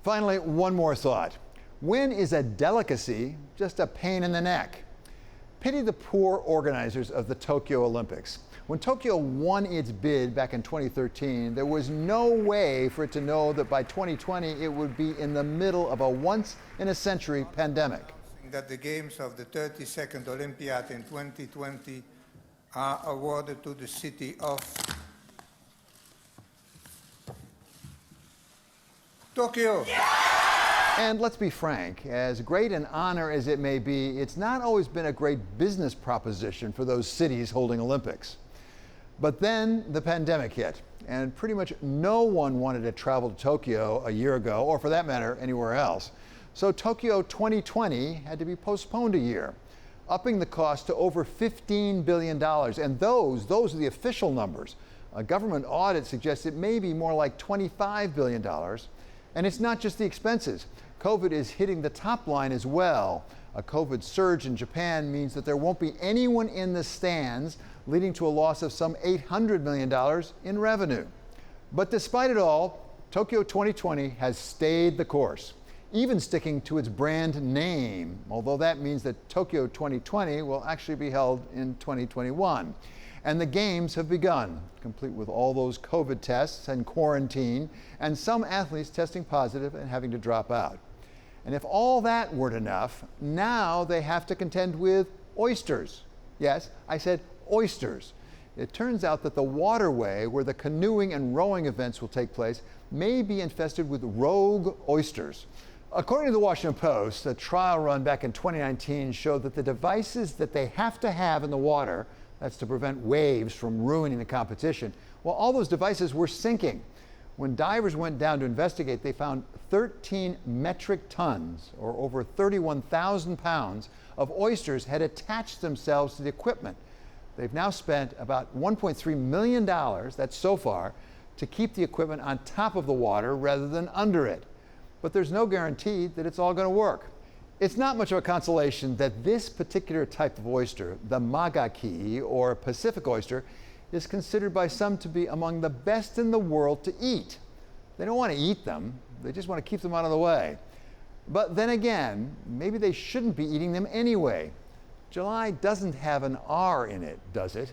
Finally, one more thought. When is a delicacy just a pain in the neck? Pity the poor organizers of the Tokyo Olympics. When Tokyo won its bid back in 2013, there was no way for it to know that by 2020 it would be in the middle of a once-in-a-century pandemic. That the games of the 32nd Olympiad in 2020 are awarded to the city of Tokyo. And let's be frank, as great an honor as it may be, it's not always been a great business proposition for those cities holding Olympics. But then the pandemic hit, and pretty much no one wanted to travel to Tokyo a year ago, or for that matter, anywhere else. So Tokyo 2020 had to be postponed a year, upping the cost to over $15 billion. And those are the official numbers. A government audit suggests it may be more like $25 billion. And it's not just the expenses. COVID is hitting the top line as well. A COVID surge in Japan means that there won't be anyone in the stands, leading to a loss of some $800 million in revenue. But despite it all, Tokyo 2020 has stayed the course, even sticking to its brand name, although that means that Tokyo 2020 will actually be held in 2021. And the games have begun, complete with all those COVID tests and quarantine, and some athletes testing positive and having to drop out. And if all that weren't enough, now they have to contend with oysters. Yes, I said oysters. It turns out that the waterway where the canoeing and rowing events will take place may be infested with rogue oysters. According to the Washington Post, a trial run back in 2019 showed that the devices that they have to have in the water, that's to prevent waves from ruining the competition, well, all those devices were sinking. When divers went down to investigate, they found 13 metric tons, or over 31,000 pounds, of oysters had attached themselves to the equipment. They've now spent about $1.3 million, that's so far, to keep the equipment on top of the water rather than under it. But there's no guarantee that it's all going to work. It's not much of a consolation that this particular type of oyster, the magaki, or Pacific oyster, is considered by some to be among the best in the world to eat. They don't want to eat them, they just want to keep them out of the way. But then again, maybe they shouldn't be eating them anyway. July doesn't have an R in it, does it?